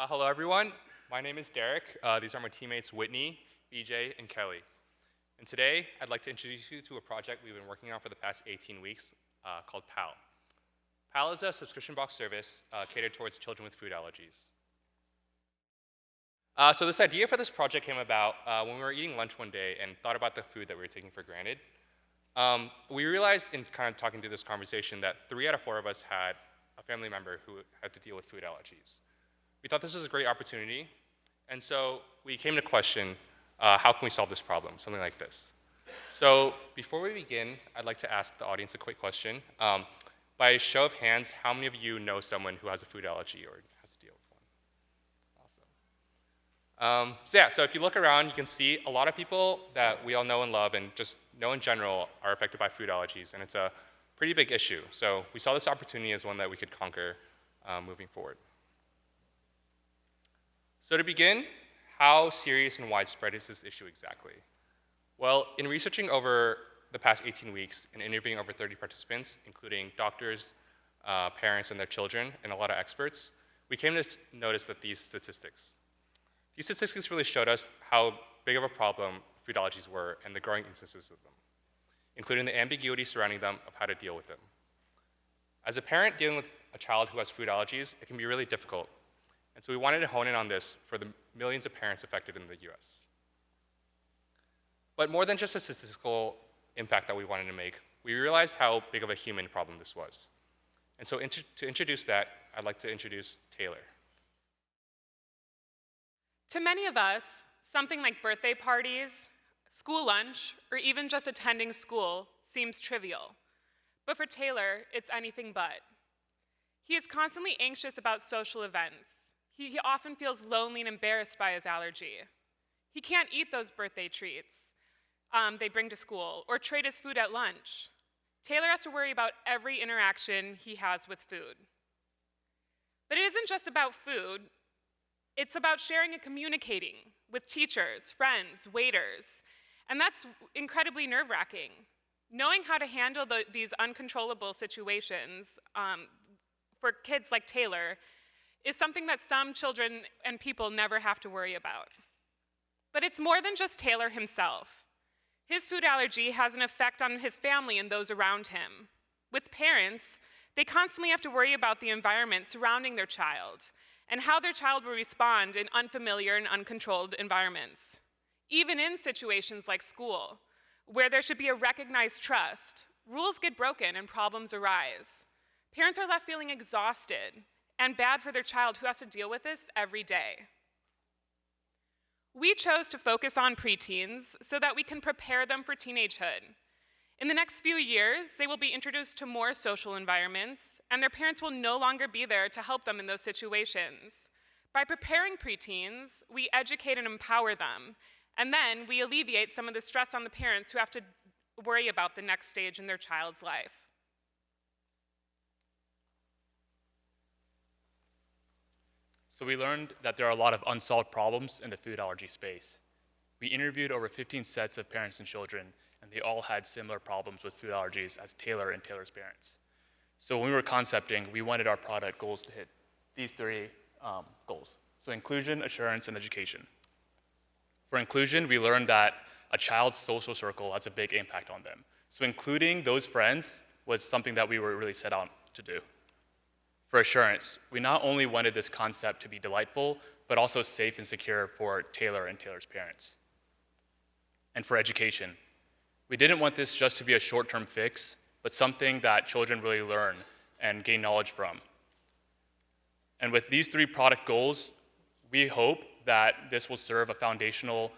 Hello, everyone. My name is Derek. These are my teammates, Whitney, BJ, and Kelly. And today, I'd like to introduce you to a project we've been working on for the past 18 weeks called PAL. PAL is a subscription box service catered towards children with food allergies. So this idea for this project came about when we were eating lunch one day and thought about the food that we were taking for granted. We realized in kind of talking through this conversation that 3 out of 4 of us had a family member who had to deal with food allergies. We thought this was a great opportunity, and so we came to question, how can we solve this problem, something like this. So before we begin, I'd like to ask the audience a quick question. By a show of hands, how many of you know someone who has a food allergy or has to deal with one? Awesome. So if you look around, you can see a lot of people that we all know and love and just know in general are affected by food allergies, and it's a pretty big issue. So we saw this opportunity as one that we could conquer moving forward. So to begin, how serious and widespread is this issue exactly? Well, in researching over the past 18 weeks and interviewing over 30 participants, including doctors, parents, and their children, and a lot of experts, we came to notice that these statistics really showed us how big of a problem food allergies were and the growing instances of them, including the ambiguity surrounding them of how to deal with them. As a parent dealing with a child who has food allergies, it can be really difficult. And so we wanted to hone in on this for the millions of parents affected in the US. But more than just a statistical impact that we wanted to make, we realized how big of a human problem this was. And so to introduce that, I'd like to introduce Taylor. To many of us, something like birthday parties, school lunch, or even just attending school seems trivial. But for Taylor, it's anything but. He is constantly anxious about social events. He often feels lonely and embarrassed by his allergy. He can't eat those birthday treats they bring to school or trade his food at lunch. Taylor has to worry about every interaction he has with food. But it isn't just about food. It's about sharing and communicating with teachers, friends, waiters, and that's incredibly nerve-wracking. Knowing how to handle these uncontrollable situations for kids like Taylor is something that some children and people never have to worry about. But it's more than just Taylor himself. His food allergy has an effect on his family and those around him. With parents, they constantly have to worry about the environment surrounding their child and how their child will respond in unfamiliar and uncontrolled environments. Even in situations like school, where there should be a recognized trust, rules get broken and problems arise. Parents are left feeling exhausted and bad for their child who has to deal with this every day. We chose to focus on preteens so that we can prepare them for teenagehood. In the next few years, they will be introduced to more social environments, and their parents will no longer be there to help them in those situations. By preparing preteens, we educate and empower them, and then we alleviate some of the stress on the parents who have to worry about the next stage in their child's life. So we learned that there are a lot of unsolved problems in the food allergy space. We interviewed over 15 sets of parents and children, and they all had similar problems with food allergies as Taylor and Taylor's parents. So when we were concepting, we wanted our product goals to hit these 3 goals. So inclusion, assurance, and education. For inclusion, we learned that a child's social circle has a big impact on them. So including those friends was something that we were really set out to do. For assurance, we not only wanted this concept to be delightful, but also safe and secure for Taylor and Taylor's parents. And for education, we didn't want this just to be a short-term fix, but something that children really learn and gain knowledge from. And with these 3 product goals, we hope that this will serve a foundational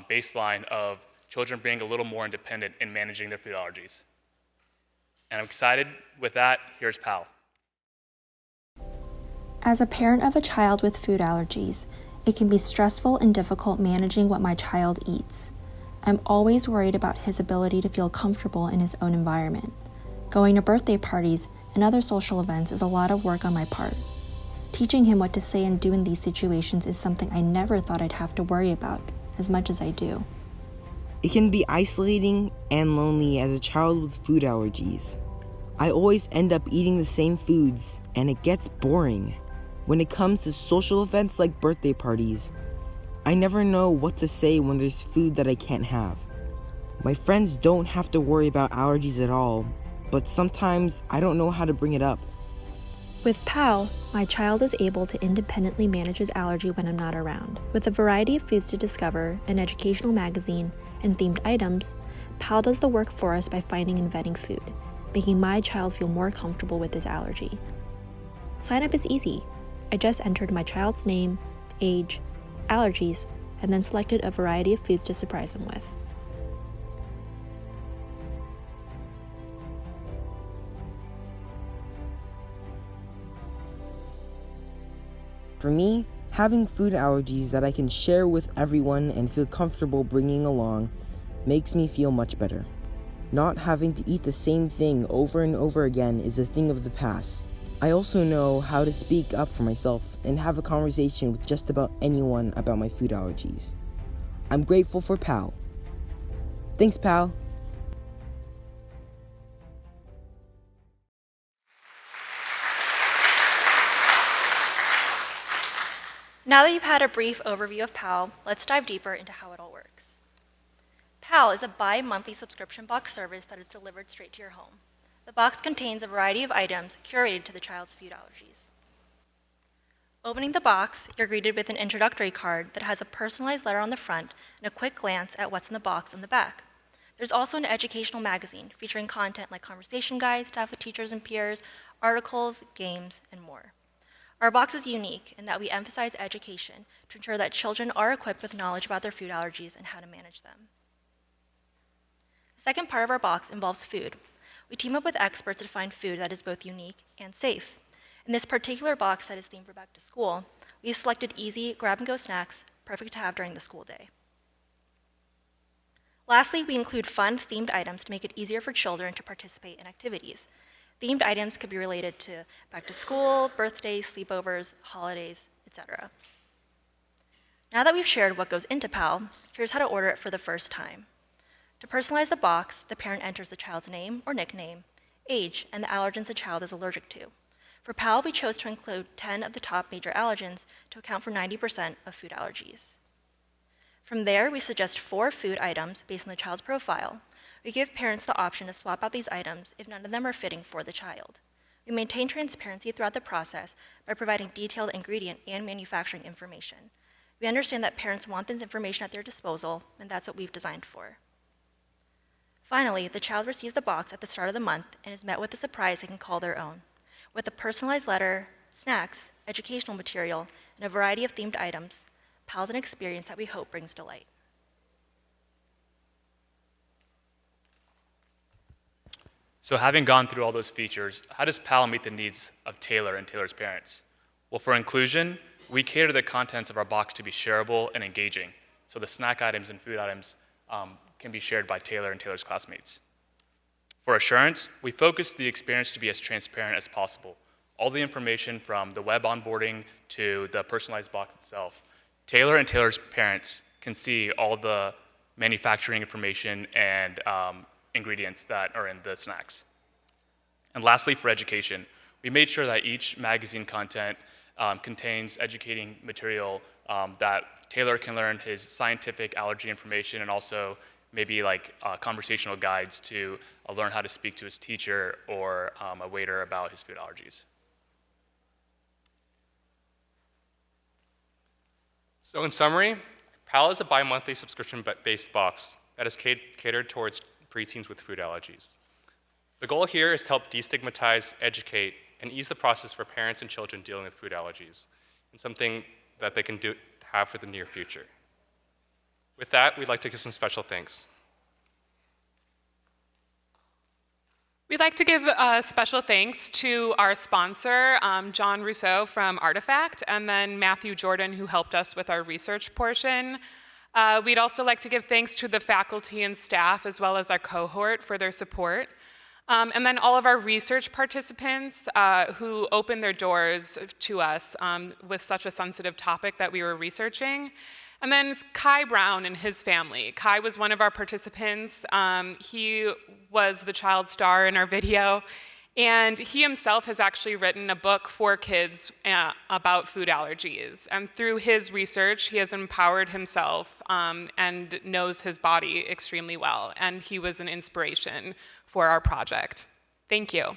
baseline of children being a little more independent in managing their food allergies. And I'm excited. With that, here's PAL. As a parent of a child with food allergies, it can be stressful and difficult managing what my child eats. I'm always worried about his ability to feel comfortable in his own environment. Going to birthday parties and other social events is a lot of work on my part. Teaching him what to say and do in these situations is something I never thought I'd have to worry about, as much as I do. It can be isolating and lonely as a child with food allergies. I always end up eating the same foods, and it gets boring. When it comes to social events like birthday parties, I never know what to say when there's food that I can't have. My friends don't have to worry about allergies at all, but sometimes I don't know how to bring it up. With PAL, my child is able to independently manage his allergy when I'm not around. With a variety of foods to discover, an educational magazine, and themed items, PAL does the work for us by finding and vetting food, making my child feel more comfortable with his allergy. Sign up is easy. I just entered my child's name, age, allergies, and then selected a variety of foods to surprise him with. For me, having food allergies that I can share with everyone and feel comfortable bringing along makes me feel much better. Not having to eat the same thing over and over again is a thing of the past. I also know how to speak up for myself and have a conversation with just about anyone about my food allergies. I'm grateful for PAL. Thanks, PAL. Now that you've had a brief overview of PAL, let's dive deeper into how it all works. PAL is a bi-monthly subscription box service that is delivered straight to your home. The box contains a variety of items curated to the child's food allergies. Opening the box, you're greeted with an introductory card that has a personalized letter on the front and a quick glance at what's in the box on the back. There's also an educational magazine featuring content like conversation guides to have with teachers and peers, articles, games, and more. Our box is unique in that we emphasize education to ensure that children are equipped with knowledge about their food allergies and how to manage them. The second part of our box involves food. We team up with experts to find food that is both unique and safe. In this particular box that is themed for back to school, we've selected easy grab-and-go snacks, perfect to have during the school day. Lastly, we include fun, themed items to make it easier for children to participate in activities. Themed items could be related to back to school, birthdays, sleepovers, holidays, etc. Now that we've shared what goes into PAL, here's how to order it for the first time. To personalize the box, the parent enters the child's name or nickname, age, and the allergens the child is allergic to. For PAL, we chose to include 10 of the top major allergens to account for 90% of food allergies. From there, we suggest 4 food items based on the child's profile. We give parents the option to swap out these items if none of them are fitting for the child. We maintain transparency throughout the process by providing detailed ingredient and manufacturing information. We understand that parents want this information at their disposal, and that's what we've designed for. Finally, the child receives the box at the start of the month and is met with a surprise they can call their own. With a personalized letter, snacks, educational material, and a variety of themed items, PAL's an experience that we hope brings delight. So having gone through all those features, how does PAL meet the needs of Taylor and Taylor's parents? Well, for inclusion, we cater the contents of our box to be shareable and engaging. So the snack items and food items can be shared by Taylor and Taylor's classmates. For assurance, we focus the experience to be as transparent as possible. All the information from the web onboarding to the personalized box itself, Taylor and Taylor's parents can see all the manufacturing information and ingredients that are in the snacks. And lastly, for education, we made sure that each magazine content contains educating material that Taylor can learn his scientific allergy information and also maybe like conversational guides to learn how to speak to his teacher or a waiter about his food allergies. So in summary, PAL is a bi-monthly subscription-based box that is catered towards preteens with food allergies. The goal here is to help destigmatize, educate, and ease the process for parents and children dealing with food allergies, and something that they can have for the near future. With that, we'd like to give some special thanks. We'd like to give special thanks to our sponsor, John Rousseau from Artifact, and then Matthew Jordan, who helped us with our research portion. We'd also like to give thanks to the faculty and staff, as well as our cohort, for their support. And then all of our research participants who opened their doors to us with such a sensitive topic that we were researching. And then Kai Brown and his family. Kai was one of our participants. He was the child star in our video. And he himself has actually written a book for kids about food allergies. And through his research, he has empowered himself and knows his body extremely well. And he was an inspiration for our project. Thank you.